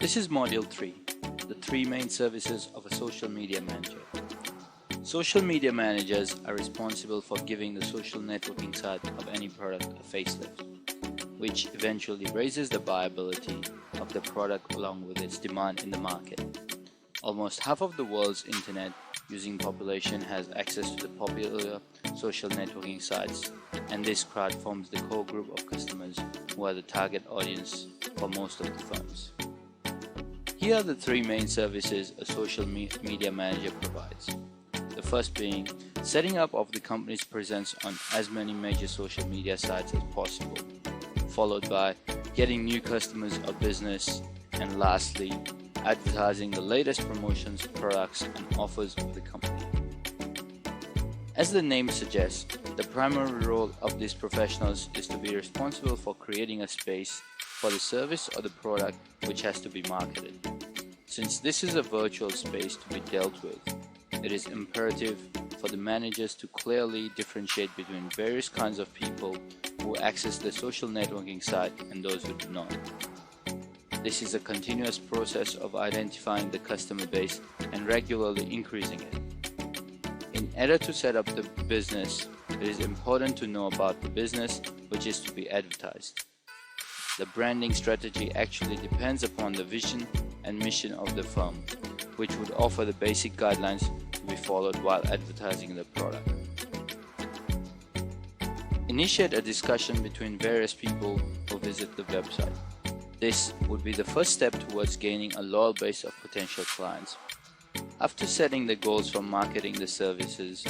This is Module 3, the three main services of a social media manager. Social media managers are responsible for giving the social networking side of any product a facelift, which eventually raises the viability of the product along with its demand in the market. Almost half of the world's internet using population has access to the popular social networking sites, and this crowd forms the core group of customers who are the target audience for most of the firms. Here are the three main services a social media manager provides. The first being setting up of the company's presence on as many major social media sites as possible, followed by getting new customers or business, and lastly, advertising the latest promotions, products, and offers of the company. As the name suggests, the primary role of these professionals is to be responsible for creating a space for the service or the product which has to be marketed. Since this is a virtual space to be dealt with, it is imperative for the managers to clearly differentiate between various kinds of people who access the social networking site and those who do not. This is a continuous process of identifying the customer base and regularly increasing it. In order to set up the business, it is important to know about the business which is to be advertised. The branding strategy actually depends upon the vision and mission of the firm, which would offer the basic guidelines to be followed while advertising the product. Initiate a discussion between various people who visit the website. This would be the first step towards gaining a loyal base of potential clients. After setting the goals for marketing the services,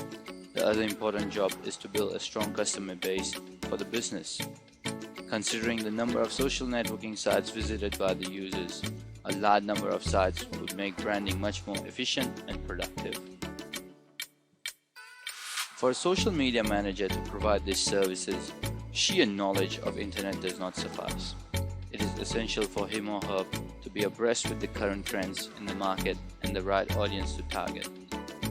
the other important job is to build a strong customer base for the business. Considering the number of social networking sites visited by the users, a large number of sites would make branding much more efficient and productive. For a social media manager to provide these services, sheer knowledge of internet does not suffice. It is essential for him or her to be abreast with the current trends in the market and the right audience to target,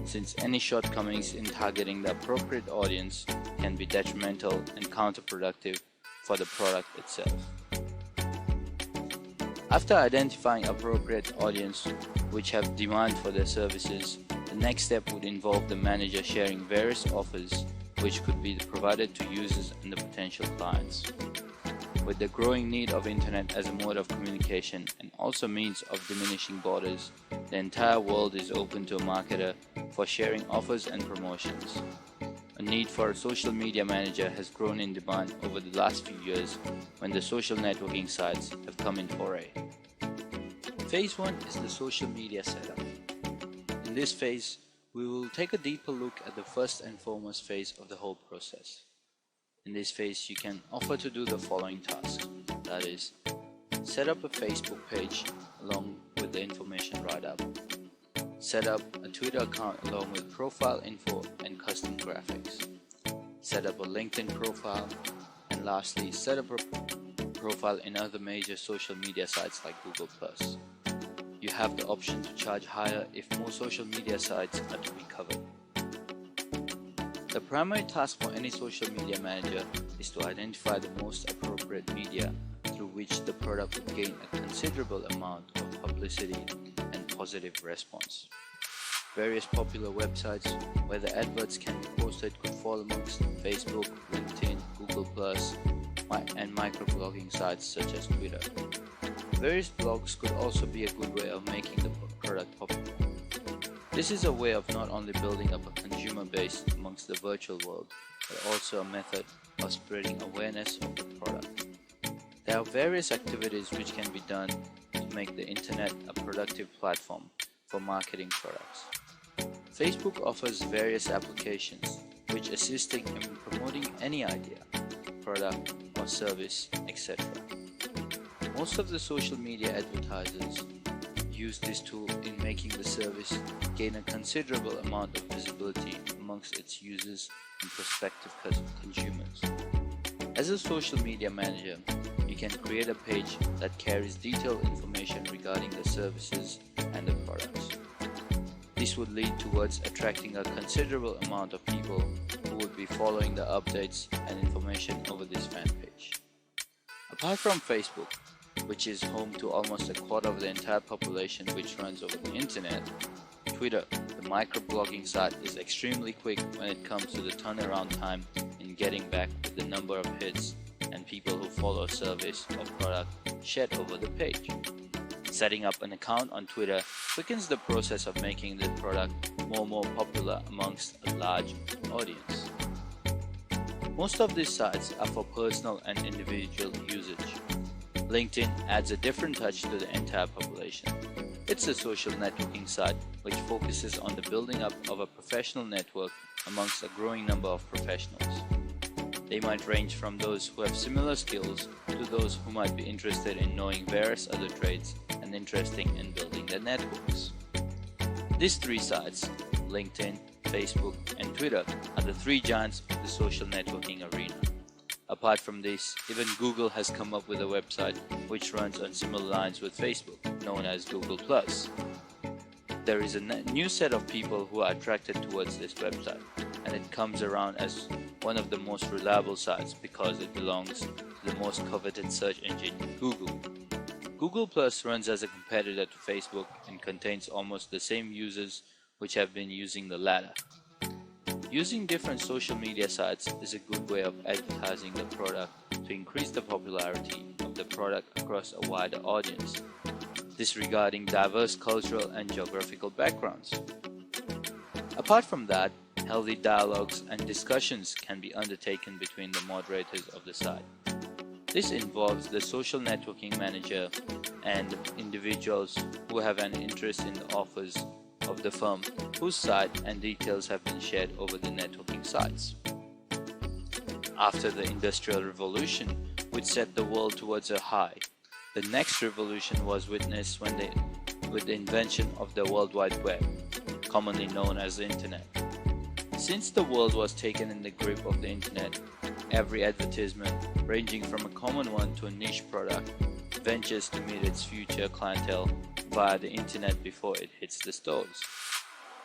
since any shortcomings in targeting the appropriate audience can be detrimental and counterproductive for the product itself. After identifying appropriate audience which have demand for their services, the next step would involve the manager sharing various offers which could be provided to users and the potential clients. With the growing need of internet as a mode of communication and also means of diminishing borders, the entire world is open to a marketer for sharing offers and promotions. A need for a social media manager has grown in demand over the last few years when the social networking sites have come in foray. Phase 1 is the social media setup. In this phase, we will take a deeper look at the first and foremost phase of the whole process. In this phase, you can offer to do the following tasks, that is, set up a Facebook page along with the information write-up, set up a Twitter account along with profile info and custom graphics, set up a LinkedIn profile, and lastly, set up a profile in other major social media sites like Google+. You have the option to charge higher if more social media sites are to be covered. The primary task for any social media manager is to identify the most appropriate media through which the product would gain a considerable amount of publicity and positive response. Various popular websites where the adverts can be posted could fall amongst Facebook, LinkedIn, Google+, and microblogging sites such as Twitter. Various blogs could also be a good way of making the product popular. This is a way of not only building up a consumer base amongst the virtual world, but also a method of spreading awareness of the product. There are various activities which can be done to make the internet a productive platform for marketing products. Facebook offers various applications which assisting in promoting any idea, product or service, etc. Most of the social media advertisers use this tool in making the service gain a considerable amount of visibility amongst its users and prospective consumers. As a social media manager, you can create a page that carries detailed information regarding the services and the products. This would lead towards attracting a considerable amount of people who would be following the updates and information over this fan page. Apart from Facebook, which is home to almost a quarter of the entire population which runs over the internet, Twitter, the microblogging site, is extremely quick when it comes to the turnaround time in getting back with the number of hits and people who follow a service or product shared over the page. Setting up an account on Twitter quickens the process of making the product more popular amongst a large audience. Most of these sites are for personal and individual usage. LinkedIn adds a different touch to the entire population. It's a social networking site which focuses on the building up of a professional network amongst a growing number of professionals. They might range from those who have similar skills to those who might be interested in knowing various other trades and interested in building their networks. These three sites, LinkedIn, Facebook, and Twitter, are the three giants of the social networking arena. Apart from this, even Google has come up with a website which runs on similar lines with Facebook, known as Google+. There is a new set of people who are attracted towards this website, and it comes around as one of the most reliable sites because it belongs to the most coveted search engine, Google. Google Plus runs as a competitor to Facebook and contains almost the same users which have been using the latter. Using different social media sites is a good way of advertising the product to increase the popularity of the product across a wider audience, disregarding diverse cultural and geographical backgrounds. Apart from that, healthy dialogues and discussions can be undertaken between the moderators of the site. This involves the social networking manager and individuals who have an interest in the offers of the firm whose site and details have been shared over the networking sites. After the Industrial Revolution, which set the world towards a high, the next revolution was witnessed with the invention of the World Wide Web, commonly known as the Internet. Since the world was taken in the grip of the Internet, every advertisement, ranging from a common one to a niche product, ventures to meet its future clientele via the Internet before it hits the stores.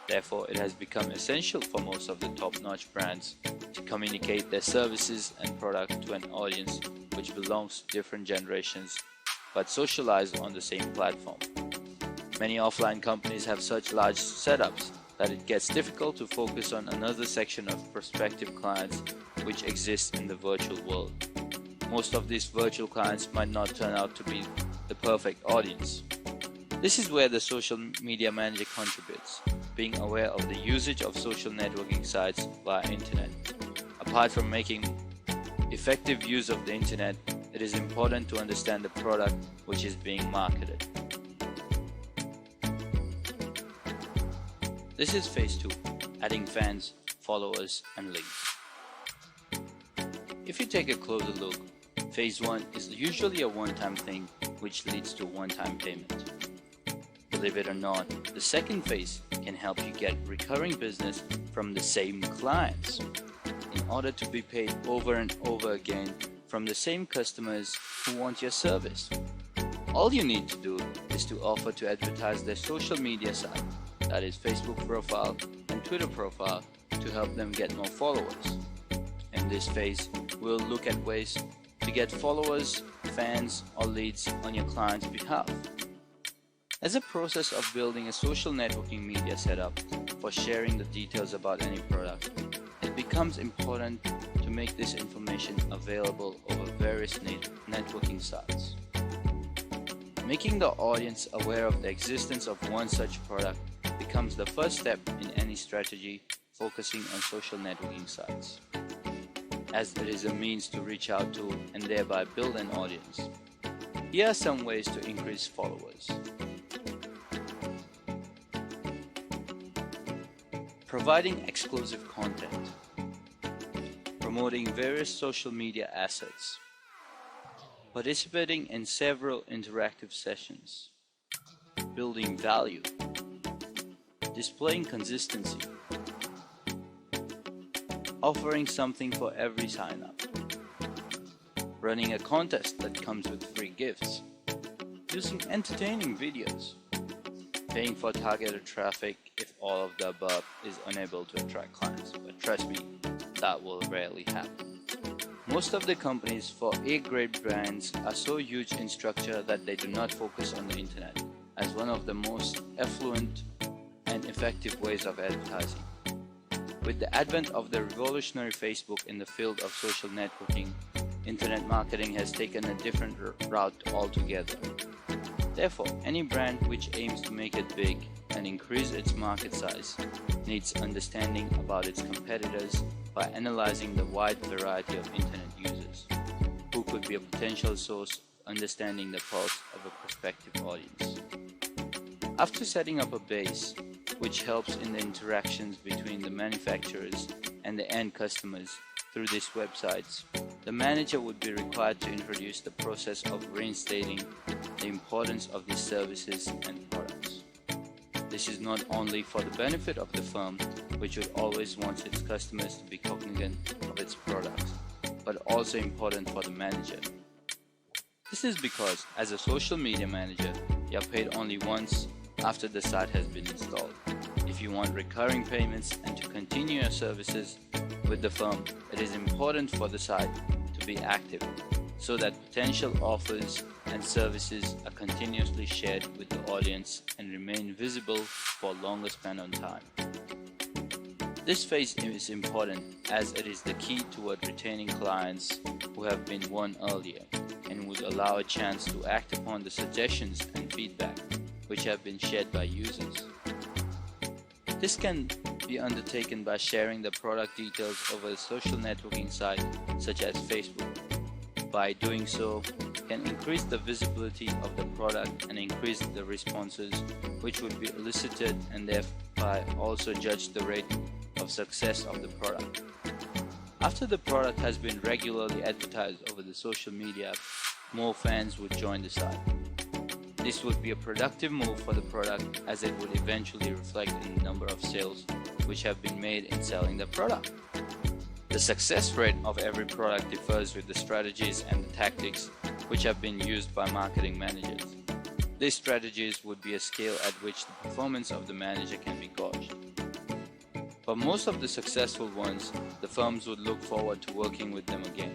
Therefore, it has become essential for most of the top-notch brands to communicate their services and product to an audience which belongs to different generations but socialize on the same platform. Many offline companies have such large setups that it gets difficult to focus on another section of prospective clients which exist in the virtual world. Most of these virtual clients might not turn out to be the perfect audience. This is where the social media manager contributes, being aware of the usage of social networking sites via internet. Apart from making effective use of the internet, it is important to understand the product which is being marketed. This is phase 2, adding fans, followers, and links. If you take a closer look, phase 1 is usually a one-time thing which leads to one-time payment. Believe it or not, the second phase can help you get recurring business from the same clients in order to be paid over and over again from the same customers who want your service. All you need to do is to offer to advertise their social media site, that is Facebook profile and Twitter profile, to help them get more followers. In this phase, we'll look at ways to get followers, fans, or leads on your client's behalf. As a process of building a social networking media setup for sharing the details about any product, it becomes important to make this information available over various networking sites. Making the audience aware of the existence of one such product becomes the first step in any strategy focusing on social networking sites, as it is a means to reach out to and thereby build an audience. Here are some ways to increase followers. Providing exclusive content, promoting various social media assets, participating in several interactive sessions, building value, displaying consistency, offering something for every sign-up, running a contest that comes with free gifts, using entertaining videos, paying for targeted traffic if all of the above is unable to attract clients. But trust me, that will rarely happen. Most of the companies for A-grade brands are so huge in structure that they do not focus on the internet as one of the most affluent and effective ways of advertising. With the advent of the revolutionary Facebook in the field of social networking, internet marketing has taken a different route altogether. Therefore, any brand which aims to make it big and increase its market size needs understanding about its competitors by analyzing the wide variety of internet users, who could be a potential source of understanding the pulse of a prospective audience. After setting up a base, which helps in the interactions between the manufacturers and the end customers through these websites, the manager would be required to introduce the process of reinstating the importance of these services and products. This is not only for the benefit of the firm, which would always want its customers to be cognizant of its products, but also important for the manager. This is because, as a social media manager, you are paid only once after the site has been installed. If you want recurring payments and to continue your services with the firm, it is important for the site to be active so that potential offers and services are continuously shared with the audience and remain visible for a longer span of time. This phase is important as it is the key toward retaining clients who have been won earlier and would allow a chance to act upon the suggestions and feedback which have been shared by users. This can be undertaken by sharing the product details over a social networking site such as Facebook. By doing so, can increase the visibility of the product and increase the responses which would be elicited and thereby also judge the rate of success of the product. After the product has been regularly advertised over the social media, more fans would join the site. This would be a productive move for the product as it would eventually reflect in the number of sales which have been made in selling the product. The success rate of every product differs with the strategies and the tactics which have been used by marketing managers. These strategies would be a scale at which the performance of the manager can be gauged. For most of the successful ones, the firms would look forward to working with them again.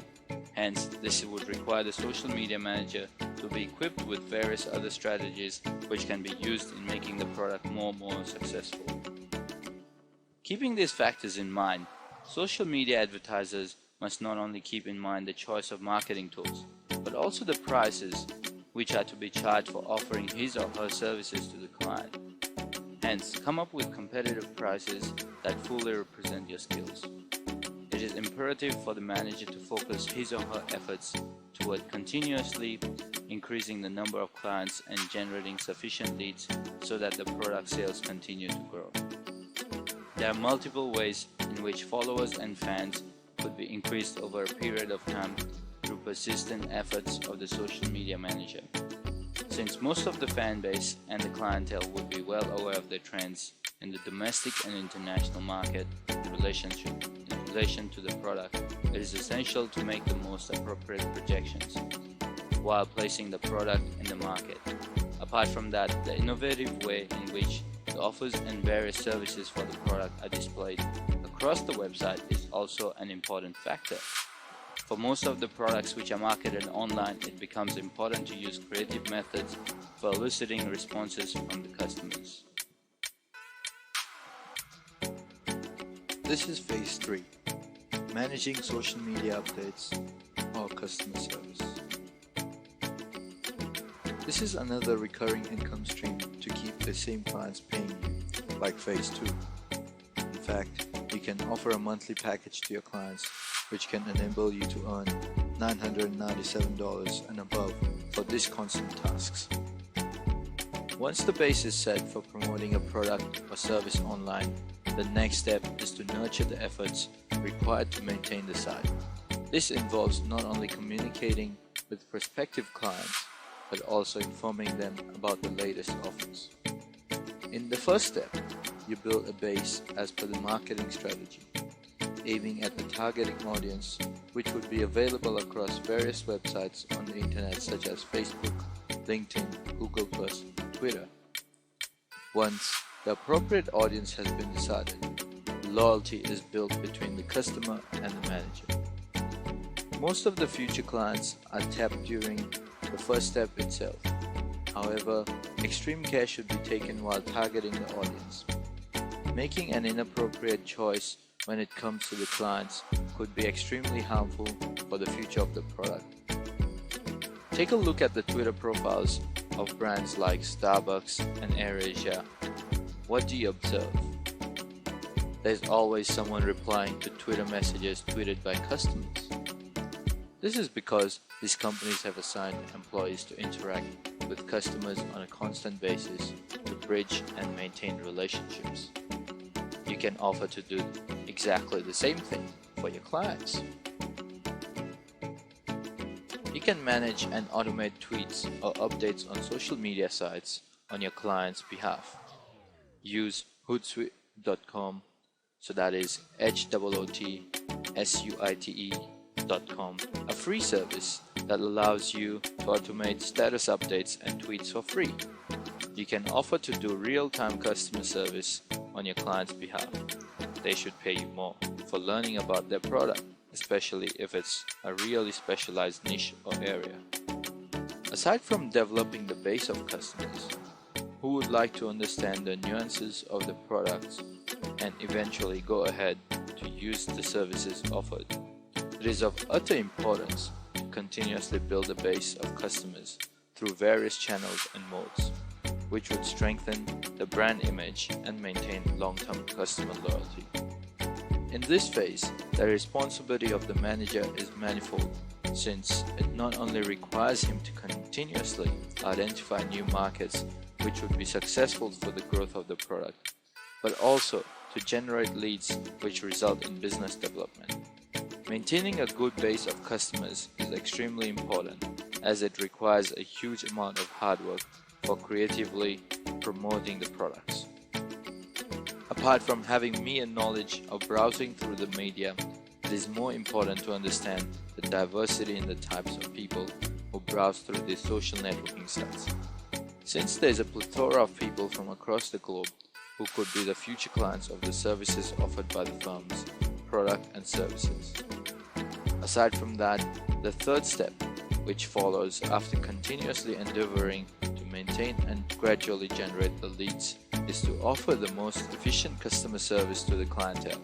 Hence, this would require the social media manager to be equipped with various other strategies which can be used in making the product more successful. Keeping these factors in mind, social media advertisers must not only keep in mind the choice of marketing tools, but also the prices which are to be charged for offering his or her services to the client. Hence, come up with competitive prices that fully represent your skills. It is imperative for the manager to focus his or her efforts toward continuously increasing the number of clients and generating sufficient leads so that the product sales continue to grow. There are multiple ways in which followers and fans could be increased over a period of time through persistent efforts of the social media manager. Since most of the fan base and the clientele would be well aware of the trends in the domestic and international market in relation to the product, it is essential to make the most appropriate projections while placing the product in the market. Apart from that, the innovative way in which the offers and various services for the product are displayed across the website is also an important factor. For most of the products which are marketed online, it becomes important to use creative methods for eliciting responses from the customers. This is phase 3, managing social media updates or customer service. This is another recurring income stream to keep the same clients paying you, like phase 2. In fact, you can offer a monthly package to your clients which can enable you to earn $997 and above for these constant tasks. Once the base is set for promoting a product or service online, the next step is to nurture the efforts required to maintain the site. This involves not only communicating with prospective clients, but also informing them about the latest offers. In the first step, you build a base as per the marketing strategy, aiming at the targeting audience, which would be available across various websites on the internet such as Facebook, LinkedIn, Google+, Twitter. Once the appropriate audience has been decided, loyalty is built between the customer and the manager. Most of the future clients are tapped during the first step itself. However, extreme care should be taken while targeting the audience. Making an inappropriate choice when it comes to the clients could be extremely harmful for the future of the product. Take a look at the Twitter profiles of brands like Starbucks and AirAsia. What do you observe? There's always someone replying to Twitter messages tweeted by customers. This is because these companies have assigned employees to interact with customers on a constant basis to bridge and maintain relationships. You can offer to do exactly the same thing for your clients. You can manage and automate tweets or updates on social media sites on your client's behalf. Use Hootsuite.com, so that is HOOTSUITE.com, a free service that allows you to automate status updates and tweets for free. You can offer to do real-time customer service on your client's behalf. They should pay you more for learning about their product, especially if it's a really specialized niche or area. Aside from developing the base of customers who would like to understand the nuances of the products and eventually go ahead to use the services offered, it is of utter importance to continuously build a base of customers through various channels and modes, which would strengthen the brand image and maintain long-term customer loyalty. In this phase, the responsibility of the manager is manifold, since it not only requires him to continuously identify new markets which would be successful for the growth of the product, but also to generate leads which result in business development. Maintaining a good base of customers is extremely important, as it requires a huge amount of hard work for creatively promoting the products. Apart from having mere knowledge of browsing through the media, it is more important to understand the diversity in the types of people who browse through these social networking sites. Since there is a plethora of people from across the globe who could be the future clients of the services offered by the firm's product and services. Aside from that, the third step, which follows after continuously endeavoring to maintain and gradually generate the leads, is to offer the most efficient customer service to the clientele.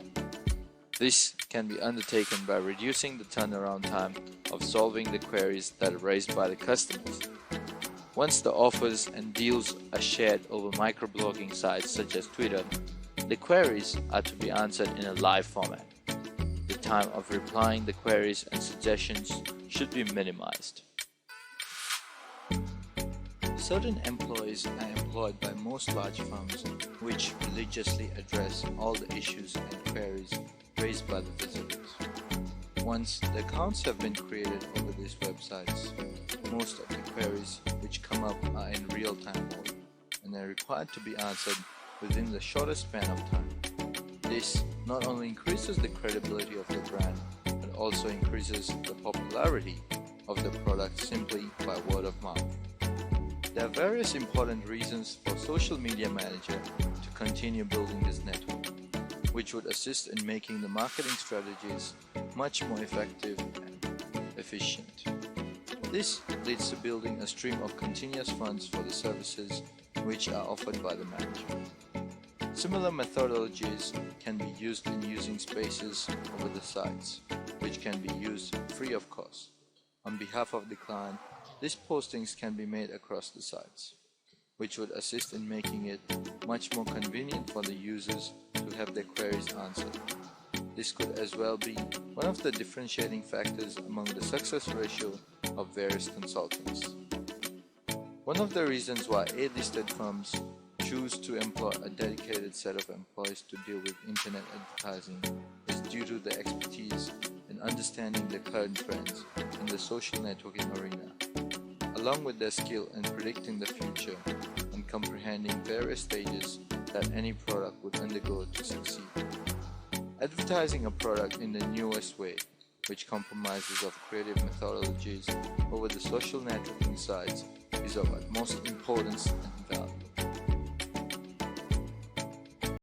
This can be undertaken by reducing the turnaround time of solving the queries that are raised by the customers. Once the offers and deals are shared over microblogging sites such as Twitter, the queries are to be answered in a live format. The time of replying the queries and suggestions should be minimized. Certain employees are employed by most large firms which religiously address all the issues and queries raised by the visitors. Once the accounts have been created over these websites, most of the queries which come up are in real-time mode and are required to be answered within the shortest span of time. This not only increases the credibility of the brand, but also increases the popularity of the product simply by word of mouth. There are various important reasons for social media manager to continue building this network, which would assist in making the marketing strategies much more effective and efficient. This leads to building a stream of continuous funds for the services which are offered by the manager. Similar methodologies can be used in using spaces over the sites, which can be used free of cost. On behalf of the client, these postings can be made across the sites, which would assist in making it much more convenient for the users to have their queries answered. This could as well be one of the differentiating factors among the success ratio of various consultants. One of the reasons why A-listed firms choose to employ a dedicated set of employees to deal with internet advertising is due to their expertise in understanding the current trends in the social networking arena, along with their skill in predicting the future and comprehending various stages that any product would undergo to succeed. Advertising a product in the newest way, which compromises of creative methodologies over the social networking sites, is of utmost importance and value.